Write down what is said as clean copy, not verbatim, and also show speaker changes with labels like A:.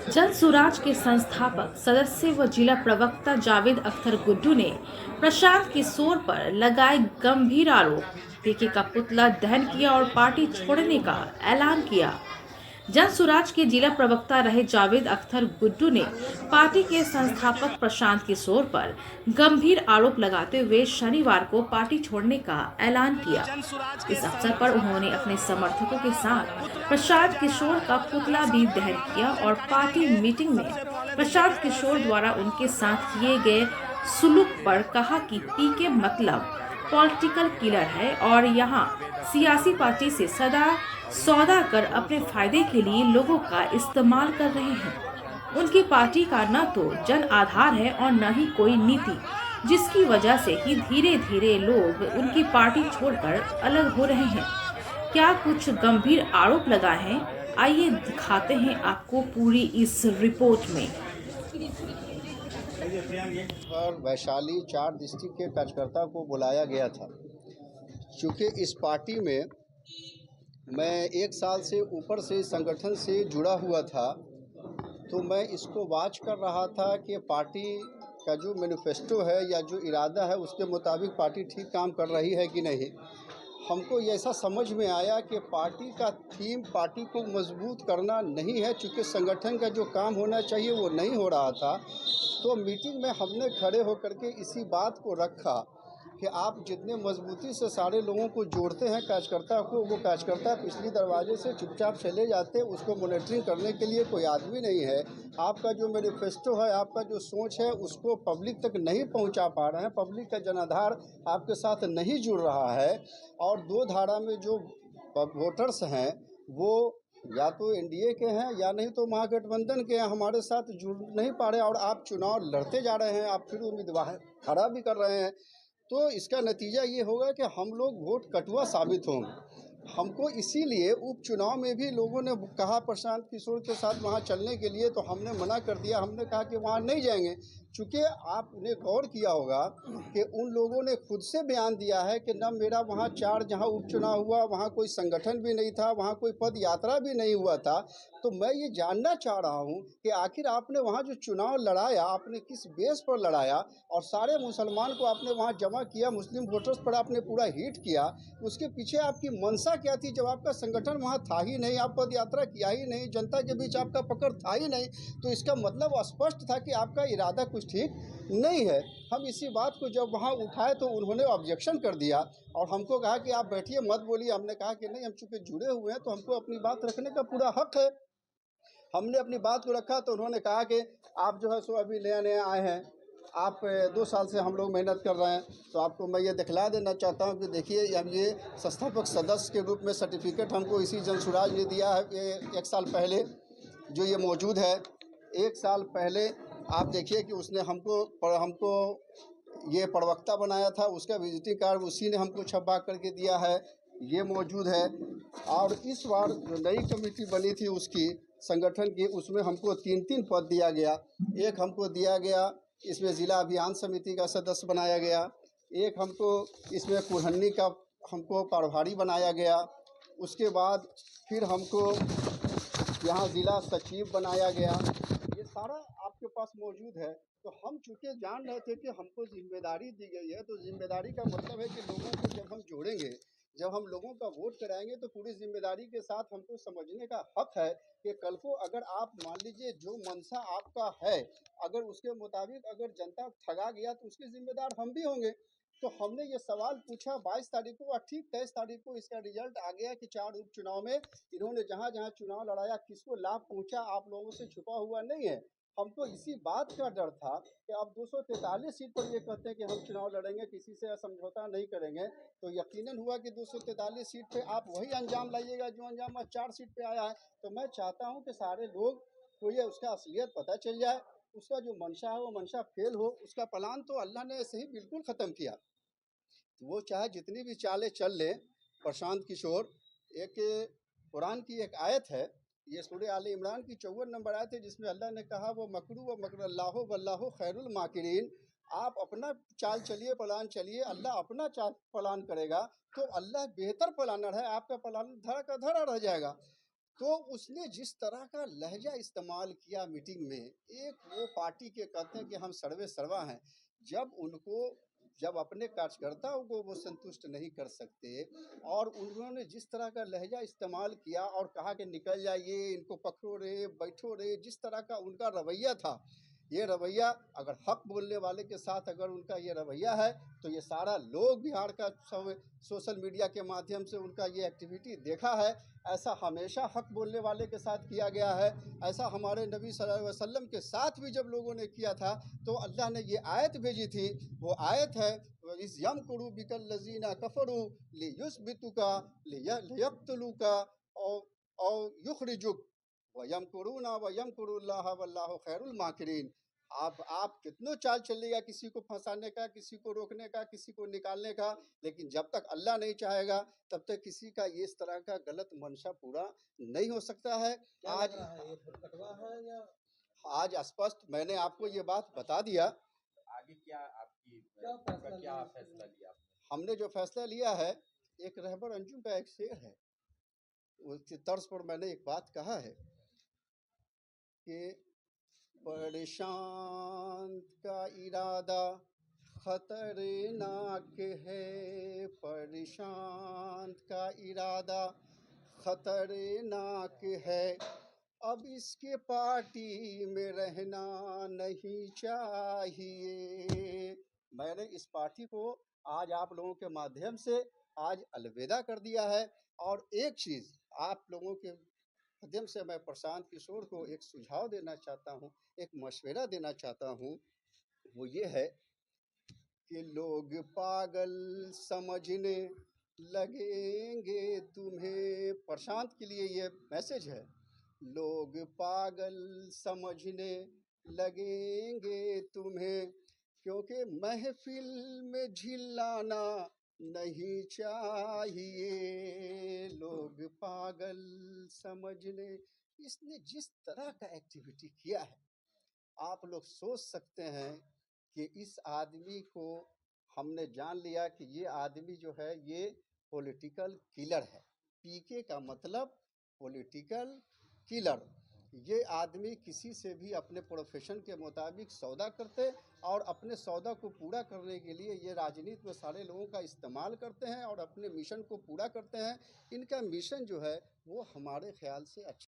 A: जन सुराज के संस्थापक सदस्य व जिला प्रवक्ता जावेद अख्तर गुड्डू ने प्रशांत किशोर पर लगाए गंभीर आरोप, पीके का पुतला दहन किया और पार्टी छोड़ने का ऐलान किया। जन सुराज के जिला प्रवक्ता रहे जावेद अख्तर गुड्डू ने पार्टी के संस्थापक प्रशांत किशोर पर गंभीर आरोप लगाते हुए शनिवार को पार्टी छोड़ने का ऐलान किया। इस अवसर पर उन्होंने अपने समर्थकों के साथ प्रशांत किशोर का पुतला भी दहन किया और पार्टी मीटिंग में प्रशांत किशोर द्वारा उनके साथ किए गए सुलूक पर कहा कि पीके मतलब पॉलिटिकल किलर है और यहाँ सियासी पार्टी से सौदा कर अपने फायदे के लिए लोगों का इस्तेमाल कर रहे हैं। उनकी पार्टी का न तो जन आधार है और न ही कोई नीति, जिसकी वजह से ही धीरे धीरे लोग उनकी पार्टी छोड़कर अलग हो रहे हैं। क्या कुछ गंभीर आरोप लगाए हैं? आइए दिखाते हैं आपको पूरी इस रिपोर्ट में।
B: और वैशाली 4 डिस्ट्रिक्ट के कार्यकर्ता को बुलाया गया था। चूँकि इस पार्टी में मैं 1 साल से ऊपर से संगठन से जुड़ा हुआ था, तो मैं इसको वॉच कर रहा था कि पार्टी का जो मैनिफेस्टो है या जो इरादा है उसके मुताबिक पार्टी ठीक काम कर रही है कि नहीं। हमको ये ऐसा समझ में आया कि पार्टी का थीम पार्टी को मजबूत करना नहीं है, चूँकि संगठन का जो काम होना चाहिए वो नहीं हो रहा था। तो मीटिंग में हमने खड़े होकर के इसी बात को रखा कि आप जितने मजबूती से सारे लोगों को जोड़ते हैं कार्यकर्ता को, वो कार्यकर्ता पिछली दरवाजे से चुपचाप चले जाते, उसको मॉनिटरिंग करने के लिए कोई आदमी नहीं है। आपका जो मैनिफेस्टो है, आपका जो सोच है, उसको पब्लिक तक नहीं पहुंचा पा रहे हैं। पब्लिक का जनाधार आपके साथ नहीं जुड़ रहा है और 2 धारा में जो वोटर्स हैं वो या तो एनडीए के हैं या नहीं तो महागठबंधन के हैं, हमारे साथ जुड़ नहीं पा रहे और आप चुनाव लड़ते जा रहे हैं, आप फिर उम्मीदवार खड़ा भी कर रहे हैं। तो इसका नतीजा ये होगा कि हम लोग वोट कटुआ साबित होंगे। हमको इसीलिए उपचुनाव में भी लोगों ने कहा प्रशांत किशोर के साथ वहाँ चलने के लिए, तो हमने मना कर दिया। हमने कहा कि वहाँ नहीं जाएंगे, चूँकि आपने गौर किया होगा कि उन लोगों ने खुद से बयान दिया है कि न मेरा वहाँ 4 जहाँ उपचुनाव हुआ वहाँ कोई संगठन भी नहीं था, वहाँ कोई पद यात्रा भी नहीं हुआ था। तो मैं ये जानना चाह रहा हूँ कि आखिर आपने वहाँ जो चुनाव लड़ाया, आपने किस बेस पर लड़ाया और सारे मुसलमान को आपने वहाँ जमा किया, मुस्लिम वोटर्स पर आपने पूरा हिट किया। उसके पीछे आपकी मंशा क्या थी? जब आपका संगठन वहाँ था ही नहीं, आप पद यात्रा किया ही नहीं, जनता के बीच आपका पकड़ था ही नहीं, तो इसका मतलब स्पष्ट था कि आपका इरादा कुछ ठीक नहीं है। हम इसी बात को जब वहाँ उठाए तो उन्होंने ऑब्जेक्शन कर दिया और हमको कहा कि आप बैठिए, मत बोलिए। हमने कहा कि नहीं, हम चूँकि जुड़े हुए हैं तो हमको अपनी बात रखने का पूरा हक है। हमने अपनी बात को रखा तो उन्होंने कहा कि आप जो है सो अभी नया नया आए हैं, आप 2 साल से हम लोग मेहनत कर रहे हैं, तो आपको मैं ये दिखला देना चाहता हूँ कि देखिए हम ये संस्थापक सदस्य के रूप में सर्टिफिकेट हमको इसी जनसुराज ने दिया है। ये 1 साल पहले जो ये मौजूद है, 1 साल पहले आप देखिए कि उसने हमको ये प्रवक्ता बनाया था, उसका विजिटिंग कार्ड उसी ने हमको छपा करके दिया है, ये मौजूद है। और इस बार जो नई कमेटी बनी थी उसकी संगठन की, उसमें हमको 3-3 पद दिया गया। एक हमको दिया गया इसमें ज़िला अभियान समिति का सदस्य बनाया गया, एक हमको इसमें कुल्हन्नी का हमको प्रभारी बनाया गया, उसके बाद फिर हमको यहाँ ज़िला सचिव बनाया गया। ये सारा आपके पास मौजूद है। तो हम चूँकि जान रहे थे कि हमको जिम्मेदारी दी गई है, तो जिम्मेदारी का मतलब है कि लोगों को जब हम जोड़ेंगे, जब हम लोगों का वोट कराएंगे, तो पूरी जिम्मेदारी के साथ हमको समझने का हक है कि कल को अगर आप मान लीजिए जो मंशा आपका है, अगर उसके मुताबिक अगर जनता ठगा गया तो उसके जिम्मेदार हम भी होंगे। तो हमने ये सवाल पूछा 22 तारीख को और ठीक 23 तारीख को इसका रिजल्ट आ गया कि 4 उपचुनाव में इन्होंने जहाँ जहाँ चुनाव लड़ाया, किसको लाभ पहुँचा आप लोगों से छुपा हुआ नहीं है। हमको इसी बात का डर था कि अब 243 सीट पर ये कहते हैं कि हम चुनाव लड़ेंगे, किसी से समझौता नहीं करेंगे, तो यकीनन हुआ कि 243 सीट पे आप वही अंजाम लाइएगा जो अंजाम आज 4 सीट पे आया है। तो मैं चाहता हूं कि सारे लोग को ये उसका असलियत पता चल जाए, उसका जो मंशा है वो मंशा फेल हो। उसका प्लान तो अल्लाह ने ऐसे ही बिल्कुल ख़त्म किया। वो चाहे जितनी भी चालें चल ले, प्रशांत किशोर, एक कुरान की एक आयत है, ये सूरह आले इमरान की 54 नंबर आयत है, जिसमें अल्लाह ने कहा वो मकरू व मकरल्लाहु वल्लाहु खैरुल माकिरीन। आप अपना चाल चलिए, प्लान चलिए, अल्लाह अपना चाल प्लान करेगा, तो अल्लाह बेहतर प्लानर है, आपका प्लान धरा का धरा रह जाएगा। तो उसने जिस तरह का लहजा इस्तेमाल किया मीटिंग में, एक वो पार्टी के कहते हैं कि हम सर्वे सर्वा हैं, जब अपने कार्यकर्ताओं को वो संतुष्ट नहीं कर सकते और उन्होंने जिस तरह का लहजा इस्तेमाल किया और कहा कि निकल जाइए, इनको पकड़ो रे, बैठो रे, जिस तरह का उनका रवैया था, ये रवैया अगर हक बोलने वाले के साथ अगर उनका ये रवैया है तो ये सारा लोग बिहार का सब सोशल मीडिया के माध्यम से उनका ये एक्टिविटी देखा है। ऐसा हमेशा हक बोलने वाले के साथ किया गया है। ऐसा हमारे नबी सल्लल्लाहु अलैहि वसल्लम के साथ भी जब लोगों ने किया था तो अल्लाह ने ये आयत भेजी थी। वो आयत है इस यम कुरु बिकल लजीना कफरू लियुस्बितुका लियक्तुलुका और युखरिजुक व यम कुरूना व यम कुरुल्लाह वल्लाहु खैरुल माकिरीन। आप कितनों चाल चलेगा किसी को फंसाने का, किसी को रोकने का, किसी को निकालने का, लेकिन जब तक अल्लाह नहीं चाहेगा तब तक किसी का ये इस तरह का गलत मंशा पूरा नहीं हो सकता है। आज
C: ये फटवा है या
B: आज स्पष्ट मैंने आपको ये बात बता दिया।
D: आगे क्या फैसला लिया आपने?
B: हमने जो फैसला लिया है, एक रहबर अंजुम का एक शेर है, उसकी तर्ज पर मैंने एक बात कहा है कि परेशान का इरादा खतरनाक है, परेशान का इरादा खतरनाक है, अब इसके पार्टी में रहना नहीं चाहिए। मैंने इस पार्टी को आज आप लोगों के माध्यम से आज अलविदा कर दिया है। और एक चीज़ आप लोगों के माध्यम से मैं प्रशांत किशोर को एक सुझाव देना चाहता हूँ, एक मशवरा देना चाहता हूँ, वो ये है कि लोग पागल समझने लगेंगे तुम्हें। प्रशांत के लिए ये मैसेज है, लोग पागल समझने लगेंगे तुम्हें, क्योंकि महफिल में झिल्लाना नहीं चाहिए। लोग पागल समझने, इसने जिस तरह का एक्टिविटी किया है, आप लोग सोच सकते हैं कि इस आदमी को हमने जान लिया कि ये आदमी जो है ये पॉलिटिकल किलर है। पीके का मतलब पॉलिटिकल किलर। ये आदमी किसी से भी अपने प्रोफेशन के मुताबिक सौदा करते और अपने सौदा को पूरा करने के लिए ये राजनीति में सारे लोगों का इस्तेमाल करते हैं और अपने मिशन को पूरा करते हैं। इनका मिशन जो है वो हमारे ख्याल से अच्छा